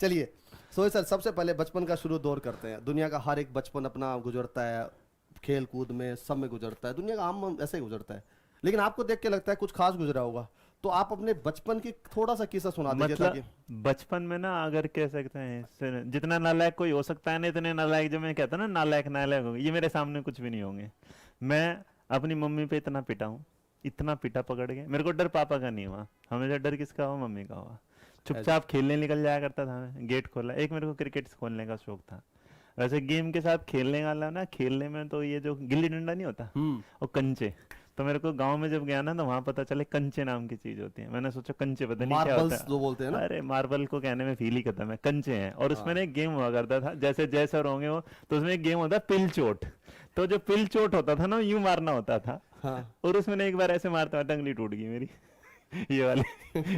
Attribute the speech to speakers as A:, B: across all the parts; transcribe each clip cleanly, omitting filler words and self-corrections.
A: चलिए सोए सर, सबसे पहले बचपन का शुरू दौर करते हैं। दुनिया का हर एक बचपन अपना गुजरता है, खेल कूद में सब में गुजरता है, दुनिया का आम ऐसे ही गुजरता है। लेकिन आपको देख के लगता है कुछ खास गुजरा होगा, तो आप अपने बचपन की थोड़ा सा किस्सा सुना दीजिए
B: मतलब
A: ताकि।
B: बचपन में ना, अगर कह सकते हैं जितना नालायक कोई हो सकता है ना, इतने नालायक जो मैं कहता हूँ ना, नालायक नालायक होंगे, ये मेरे सामने कुछ भी नहीं होंगे। मैं अपनी मम्मी पे इतना पिटा हूँ, इतना पिटा पकड़ के। मेरे को डर पापा का नहीं हुआ, हमेशा डर किसका हुआ? मम्मी का हुआ।
A: ऐसे।
B: चुपचाप खेलने निकल जाया करता था मैं, गेट खोला। एक मेरे को क्रिकेट खोलने का शौक था। वैसे गेम के साथ खेलने वाला ना, खेलने में तो ये जो गिल्ली डंडा नहीं होता,
A: हम्म।
B: और कंचे। तो मेरे को गांव में जब गया ना, तो वहां पता चले कंचे नाम की चीज होती है। मैंने सोचा कंचे पता नहीं क्या होता
A: मार्बल्स जो बोलते हैं ना।
B: है। अरे मार्बल को कहने में फील ही खत्म है, कंचे हैं। और उसमें
A: हाँ।
B: ना एक गेम हुआ करता था, जैसे जैसे और होंगे वो, तो उसमें एक गेम होता है पिल चोट। तो जो पिल चोट होता था ना, यूं मारना होता था।
A: हाँ।
B: और उसमें एक बार ऐसे मारता हुआ टंगली टूट गई मेरी। ये वाली।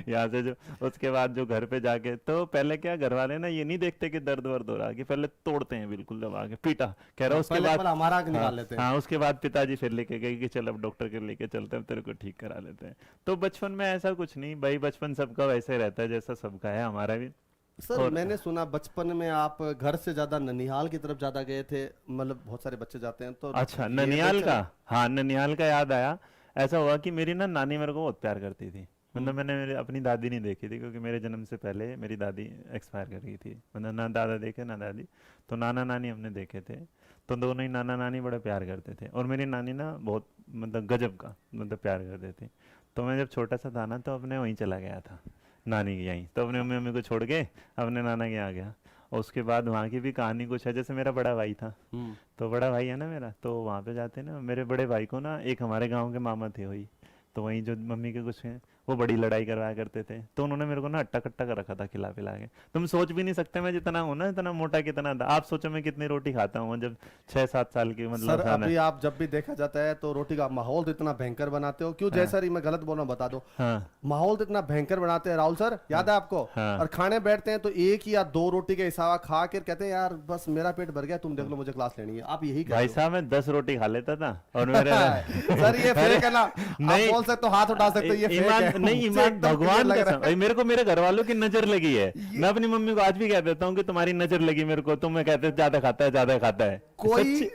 B: यहाँ से जो, उसके बाद जो घर पे जाके, तो पहले क्या, घर वाले ना ये नहीं देखते कि दर्द वर्द हो रहा है, कि पहले तोड़ते हैं बिल्कुल दबा के, पीटा कह रहा
A: हाँ,
B: उसके
A: पहले
B: बाद।
A: पहले हमारा आग
B: हाँ
A: निकाल लेते हैं।
B: हाँ, उसके बाद पिताजी फिर लेके गए कि चल अब डॉक्टर के लेके चलते हैं, तेरे को ठीक करा लेते हैं। तो बचपन में ऐसा कुछ नहीं भाई, बचपन सबका वैसे ही रहता है जैसा सबका है, हमारा भी।
A: सर
B: और
A: मैंने सुना बचपन में आप घर से ज्यादा ननिहाल की तरफ ज्यादा गए थे, मतलब बहुत सारे बच्चे जाते हैं तो
B: अच्छा,
A: ये
B: ननियाल का।
A: सच्चा।
B: हाँ, ननियाल का याद आया। ऐसा हुआ कि मेरी ना नानी मेरे को बहुत प्यार करती थी।
A: हम्म।
B: मतलब मैंने अपनी दादी नहीं देखी थी, क्योंकि मेरे जन्म से पहले मेरी दादी एक्सपायर कर गई थी। मतलब ना दादा देखे ना दादी। तो नाना नानी हमने देखे थे। तो दोनों ही नाना नानी बड़ा प्यार करते थे, और मेरी नानी ना बहुत, मतलब गजब का, मतलब प्यार करते थे। तो मैं जब छोटा सा था ना, तो अपने वहीं चला गया था, नानी के यहीं। तो अपने मम्मी मम्मी को छोड़ के अपने नाना के यहाँ गया। और उसके बाद वहाँ की भी कहानी कुछ है। जैसे मेरा बड़ा भाई था,
A: हम्म।
B: तो बड़ा भाई है ना मेरा, तो वहाँ पे जाते ना, मेरे बड़े भाई को ना एक हमारे गांव के मामा थे वही। तो वहीं जो मम्मी के कुछ हैं, वो बड़ी लड़ाई करवाया करते थे। तो उन्होंने मेरे को ना अट्टा कट्टा कर रखा था, खिला पिला के। तुम सोच भी नहीं सकते मैं जितना हूँ ना, इतना मोटा कितना था। आप सोचो मैं कितनी रोटी खाता हूँ जब 6-7 साल की,
A: सर
B: मतलब था ना।
A: अभी आप जब भी देखा जाता है तो रोटी का माहौल तो इतना भयंकर बनाते हो, क्यों जय
B: हाँ
A: सर, ये मैं गलत बोल रहा हूँ बता दो।
B: हाँ
A: माहौल तो इतना भयंकर बनाते हैं राहुल सर, याद
B: हाँ
A: है आपको? और
B: हाँ
A: खाने बैठते हैं तो एक ही या दो रोटी के हिसाब खा कर कहते हैं यार बस मेरा पेट भर गया, तुम देख
B: हाँ।
A: लो मुझे क्लास लेनी है, आप यही
B: भाई
A: कहते हो।
B: साहब, मैं 10 रोटी खा लेता था, और मेरे
A: सर ये
B: अरे
A: फेक है ना, आप
B: नहीं,
A: बोल सकते हो, हाथ उठा सकते हो, ये फेक
B: ईमान
A: है।
B: नहीं,
A: मुझे
B: ईमान
A: एकदम क्लियर
B: भगवान
A: लग
B: कसम
A: रहा
B: भाई, मेरे को मेरे घर वालों की नजर लगी है।
A: है
B: मैं
A: ये।
B: अपनी मम्मी को आज भी कह देता हूँ कि तुम्हारी नजर लगी मेरे को, तुम, मैं कहते ज्यादा खाता है, ज्यादा खाता है।
A: कोई
B: सच्ची।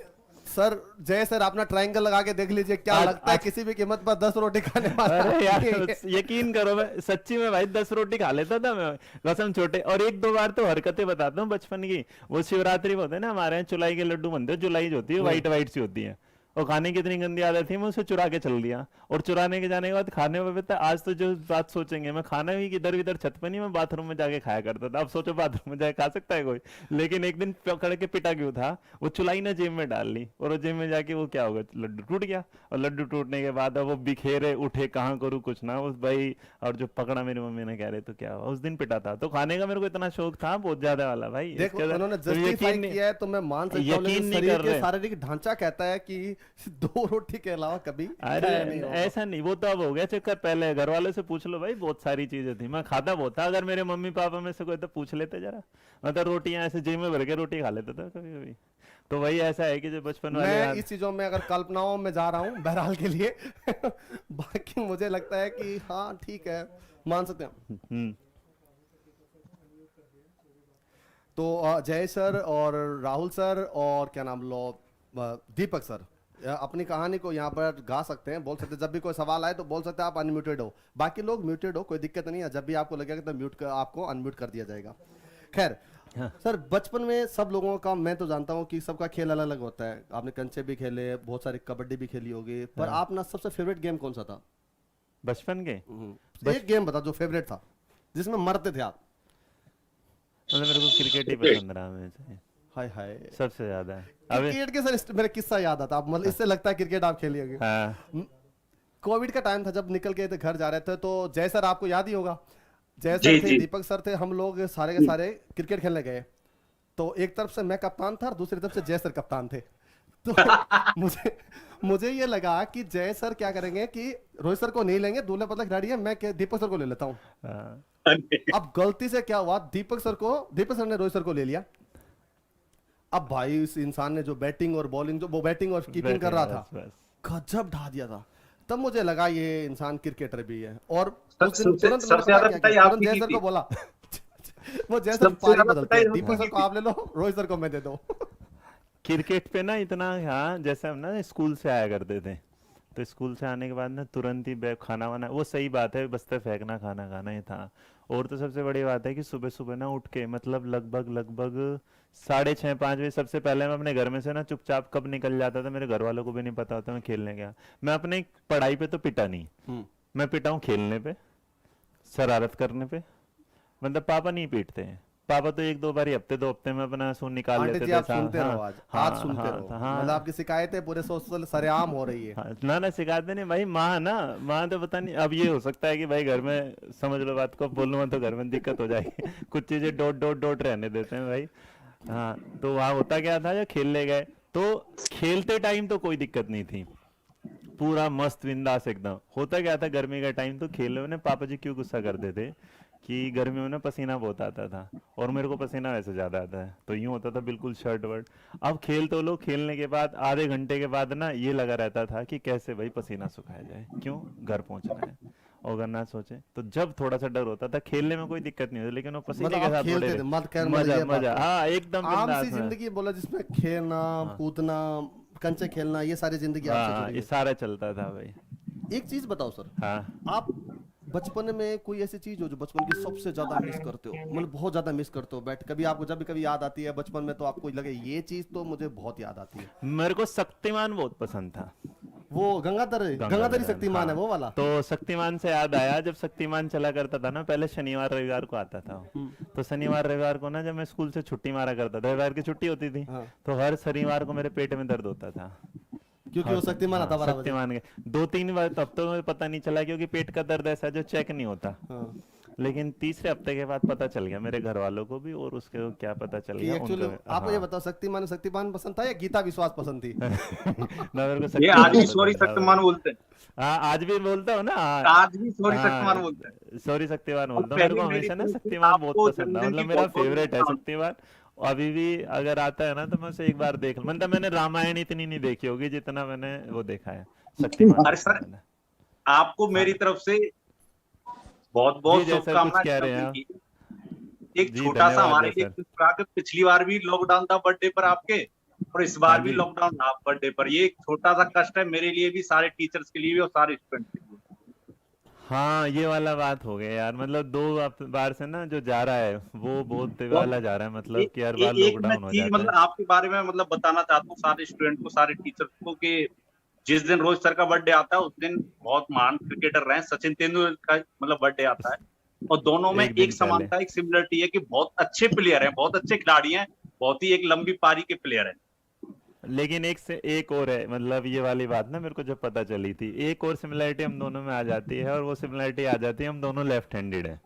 A: सर, जय सर अपना ट्रायंगल लगा के देख लीजिए, क्या
B: आज
A: लगता है
B: आज
A: किसी भी कीमत पर 10 रोटी खाने वाला
B: अरे यार,
A: आदमी है ये?
B: यकीन करो, मैं सच्ची में भाई 10 रोटी खा लेता था मैं, कसम। छोटे, और एक दो बार तो हरकतें बताता हूँ बचपन की। वो शिवरात्रि में होते हैं ना हमारे यहाँ, चुलाई के लड्डू बनते हैं, जुलाई जो होती है
A: हम्म।
B: वाइट वाइट सी होती है। और खाने की इतनी गंदी आदत थी, मैं उसे चुरा के चल दिया। और चुराने के जाने के बाद खाने में भी आज तो जो बात सोचेंगे, मैं खाना भी इधर इधर छत पे नहीं, मैं बाथरूम में जाके खाया करता था। अब सोचो बाथरूम में जाके खा सकता है कोई? लेकिन एक दिन पकड़ के पिटा क्यों था, वो चुलाई ना जेब में डाल ली, और वो जेब में जाके वो क्या होगा, लड्डू टूट गया। और लड्डू टूटने के बाद अब वो बिखेरे उठे, कहाँ करूँ कुछ ना उस भाई। और जो पकड़ा मेरी मम्मी ने, कह रहे तो क्या हुआ, उस दिन पिटा था। तो खाने का मेरे को इतना शौक था, बहुत ज्यादा वाला भाई,
A: देखो
B: इसके
A: उन्होंने
B: तुम
A: जस्टिफाई
B: यकीन नहीं,
A: किया है तो मैं मान सकता हूँ, लेकिन
B: यकीन नहीं
A: शरीर
B: कर
A: के
B: रहे।
A: शारीरिक ढांचा कहता है कि 2 रोटी के अलावा कभी
B: अरे
A: खाया नहीं होगा।
B: ऐसा नहीं, वो तो अब हो गया चक्कर। पहले घर वालों से पूछ लो भाई, बहुत सारी चीजें थी, मैं खाता बहुत था। अगर मेरे मम्मी पापा में से कोई तो पूछ लेते जरा, मतलब रोटियां ऐसे जेब में भर के रोटी खा लेता था कभी कभी। तो वही ऐसा है कि जो बचपन वाले
A: मैं
B: याद।
A: इस चीजों में अगर कल्पनाओं में जा रहा हूँ बहरहाल के लिए। बाकी मुझे लगता है कि हाँ ठीक है, मान सकते हैं।
B: हम्म।
A: तो जय सर और राहुल सर और क्या नाम लो, दीपक सर, अपनी कहानी को यहाँ पर गा सकते हैं, बोल सकते हैं। जब भी कोई सवाल आए तो बोल सकते हैं, आप अनम्यूटेड हो, बाकी लोग म्यूटेड हो, कोई दिक्कत नहीं है। जब भी आपको लगेगा तो आपको अनम्यूट कर दिया जाएगा। खैर
B: हाँ
A: सर, बचपन में सब लोगों का, मैं तो जानता हूँ कि सबका खेल अलग अलग होता है। आपने कंचे भी खेले, बहुत सारी कबड्डी भी खेली होगी, पर
B: हाँ।
A: आप ना सबसे फेवरेट गेम कौन सा था?
B: बचपन के,
A: एक गेम बता जो फेवरेट था, जिसमें मरते थे आप।
B: मतलब मेरे को क्रिकेट ही पसंद रहा हमेशा,
A: हाय हाय।
B: सबसे ज्यादा। अबे
A: क्रिकेट के सर मेरा किस्सा याद आता, मतलब इससे लगता है क्रिकेट आप खेली होगी।
B: हाँ
A: कोविड का टाइम था, जब निकल के थे घर जा रहे थे, तो जय सर आपको याद ही होगा, जय सर
C: जी
A: थे,
C: जी।
A: दीपक सर थे, हम लोग सारे के सारे क्रिकेट खेलने गए। तो एक तरफ से मैं कप्तान था और दूसरी तरफ से जय सर कप्तान थे। तो मुझे मुझे ये लगा कि जय सर क्या करेंगे कि रोहित सर को नहीं लेंगे, दूल्हे पतला खिलाड़ी है, मैं दीपक सर को ले लेता हूँ।
B: हाँ
A: अब गलती से क्या हुआ, दीपक सर ने रोहित सर को ले लिया। अब भाई इस इंसान ने जो बैटिंग और बॉलिंग, जो वो बैटिंग और कीपिंग कर रहा था,
B: बस बस।
A: गजब ढा दिया था। तब मुझे लगा ये इंसान क्रिकेटर भी है। और
C: सर,
A: उस दिन
C: सबसे
A: तुरंत मैंने
C: सबसे
A: पता
C: ज्यादा
A: क्या
C: पिटाई
A: किया, तुरंत
C: आपकी
A: जय
C: की
A: सर
C: थी।
A: को बोला। वो जय सर
C: सबसे
A: पारी
C: ज्यादा
A: बदलते
C: पिटाई
A: हैं,
C: होती
A: दीपक सर
C: है
A: को आप ले लो, रोहित सर को मैं दे दो।
B: क्रिकेट पे ना इतना, हाँ जैसे हम ना स्कूल से आया करते थे, तो स्कूल से आने के बाद ना तुरंत ही खाना वाना, वो सही बात है, बस्ते फेंकना खाना खाना ही था। और तो सबसे बड़ी बात है कि सुबह सुबह ना उठ के मतलब लगभग लगभग 6:30 5 बजे सबसे पहले मैं अपने घर में से ना चुपचाप कब निकल जाता था, मेरे घर वालों को भी नहीं पता होता मैं खेलने गया। मैं अपने पढ़ाई पे तो पिटा नहीं, मैं पिटा हूँ खेलने पे, शरारत करने पे। मतलब पापा नहीं पीटते हैं, पापा तो 1 2 बार ही हफ्ते 2 हफ्ते में अपना सून निकाल
A: आंटी
B: लेते
A: जी
B: थे
A: आप सुनते
B: हाँ
A: रहो, आज
B: हाँ
A: आज सुनते
B: हाँ
A: रहो,
B: हाँ।
A: मतलब आपकी शिकायतें पूरे सोशल सरेआम हो रही है।
B: हाँ, ना शिकायत नहीं भाई, माँ ना, माँ तो पता नहीं, अब ये हो सकता है कि भाई घर में समझ लो बात को, बोलूँगा तो घर में दिक्कत हो जाएगी कुछ चीजें डॉट डॉट डॉट रहने देते हैं भाई। हाँ, तो वहाँ होता क्या था, जब खेलने गए तो खेलते टाइम तो कोई दिक्कत नहीं थी, पूरा मस्त बिंदास एकदम। होता क्या था गर्मी का टाइम, तो खेलने में पापा जी क्यों गुस्सा करते थे कि गर्मियों में पसीना बहुत आता था, और मेरे को पसीना वैसे ज्यादा आता है, तो यूं होता था बिल्कुल शर्ट वर्ट। अब खेल तो लोग, खेलने के बाद आधे घंटे के बाद ना ये लगा रहता था कि कैसे भाई पसीना सुखाया जाए, क्यों घर पहुंचना है। और अगर ना सोचे तो जब थोड़ा सा डर होता था, खेलने में कोई दिक्कत नहीं होती, लेकिन वो
A: मतलब
B: पसीने के
A: आप
B: साथ
A: खेलते
B: थोड़े
A: थे, मत कर, मतलब
B: मजा
A: ये बात
B: मजा,
A: है।
B: हाँ एकदम
A: आम सी
B: बिंदास में।
A: जिंदगी बोला जिसमें खेलना,
B: हाँ
A: कूदना, कंचे खेलना, ये सारी जिंदगी
B: हाँ
A: आपसे
B: हाँ,
A: जुड़ी
B: ये
A: है।
B: सारा चलता था भाई।
A: एक चीज बताओ सर,
B: हाँ
A: आप बचपन में कोई ऐसी चीज हो जो बचपन की सबसे ज्यादा मिस करते हो, मतलब बहुत ज्यादा मिस करते हो, बैठ कभी आपको जब भी कभी याद आती है बचपन में, तो आपको लगे ये चीज तो मुझे बहुत याद आती है।
B: मेरे को शक्तिमान बहुत पसंद था।
A: वो गंगाधर, गंगाधरी
B: गंगाधर
A: शक्तिमान है
B: हाँ।
A: वो वाला।
B: तो शक्तिमान से याद आया, जब शक्तिमान चला करता था ना पहले, शनिवार रविवार को आता था वो। तो शनिवार रविवार को ना जब मैं स्कूल से छुट्टी मारा करता था, रविवार की छुट्टी होती थी,
A: हाँ,
B: तो हर शनिवार को मेरे पेट में दर्द होता था।
A: क्योंकि वो शक्तिमान आता
B: हाँ
A: 12 बजे।
B: शक्तिमान के 2 3 बार तब तो मुझे पता नहीं चला, क्योंकि पेट का दर्द ऐसा जो चेक नहीं होता।
A: हाँ,
B: लेकिन तीसरे हफ्ते के बाद पता चल गया मेरे घर वालों को भी, और उसके क्या पता चल
A: कि
B: गया
A: एक्चुअली
B: उनको।
A: आप ये
B: हाँ
A: बताओ, शक्तिमान शक्तिमान पसंद था या गीता विश्वास पसंद थी?
B: ना मेरे को
C: ये आज भी
B: शक्तिमान
C: सॉरी
B: पसंद था भाई।
C: शक्तिमान बोलते हैं,
B: हाँ आज भी बोलता हूँ ना, हाँ
C: आज भी सॉरी शक्तिमान बोलते हैं।
B: हाँ सॉरी शक्तिमान
C: और
B: बोलता हूँ, मेरे को
C: पहले मेरी
B: हमेशा ना
C: तरफ से
B: शक्तिमान बहुत
C: आपको
B: पसंद था,
C: जन्मदिन की
B: मतलब मेरा
C: बहुत बहुत
B: फेवरेट है
C: शुभकामनाएं।
B: शक्तिमान। अभी भी अगर आता है ना तो मैं उसे एक बार देख, मतलब मैंने रामायण इतनी नहीं देखी होगी जितना मैंने वो देखा है, शक्तिमान
C: अरे
B: देखा है
C: सर,
B: मैंने।
C: आपको
B: हाँ
C: मेरी तरफ से बहुत
B: जी
C: बहुत
B: जय सर, कुछ
C: शुभकामनाएं
B: कह रहे हैं
C: जन्मदिन
B: आप?
C: की। एक
B: जी
C: छोटा सा
B: धन्यवाद
C: हमारे
B: जय
C: लिए
B: सर।
C: कुछ रहा कि पिछली बार भी लॉकडाउन था बर्थडे पर आपके, और इस
B: हाँ
C: बार भी
B: जी
C: लॉकडाउन था बर्थडे पर। ये एक छोटा सा कष्ट है मेरे लिए भी, सारे टीचर्स के लिए भी और सारे स्टूडेंट के लिए।
B: हाँ, ये वाला बात हो गया यार, मतलब 2 बार से ना जो जा रहा है वो बहुत
C: और
B: वाला जा रहा है, मतलब कि हर बार
C: एक मैं
B: लॉकडाउन हो
C: चीज
B: जाता
C: मतलब
B: है।
C: आपके बारे में मतलब बताना चाहता हूँ सारे स्टूडेंट को, सारे टीचर्स को, कि जिस दिन रोहित सर का बर्थडे आता है उस दिन बहुत महान क्रिकेटर रहे सचिन तेंदुलकर का मतलब बर्थडे आता है। और दोनों में
B: एक
C: एक
B: दिन पहले।
C: समानता, एक सिमिलरिटी है कि बहुत अच्छे प्लेयर हैं, बहुत अच्छे खिलाड़ी हैं, बहुत ही एक लंबी पारी के प्लेयर हैं।
B: लेकिन एक से एक और है, मतलब ये वाली बात ना मेरे को जब पता चली थी, एक और सिमिलरिटी हम दोनों में आ जाती है, और वो सिमिलरिटी आ जाती है हम दोनों लेफ्ट हैंडेड हैं।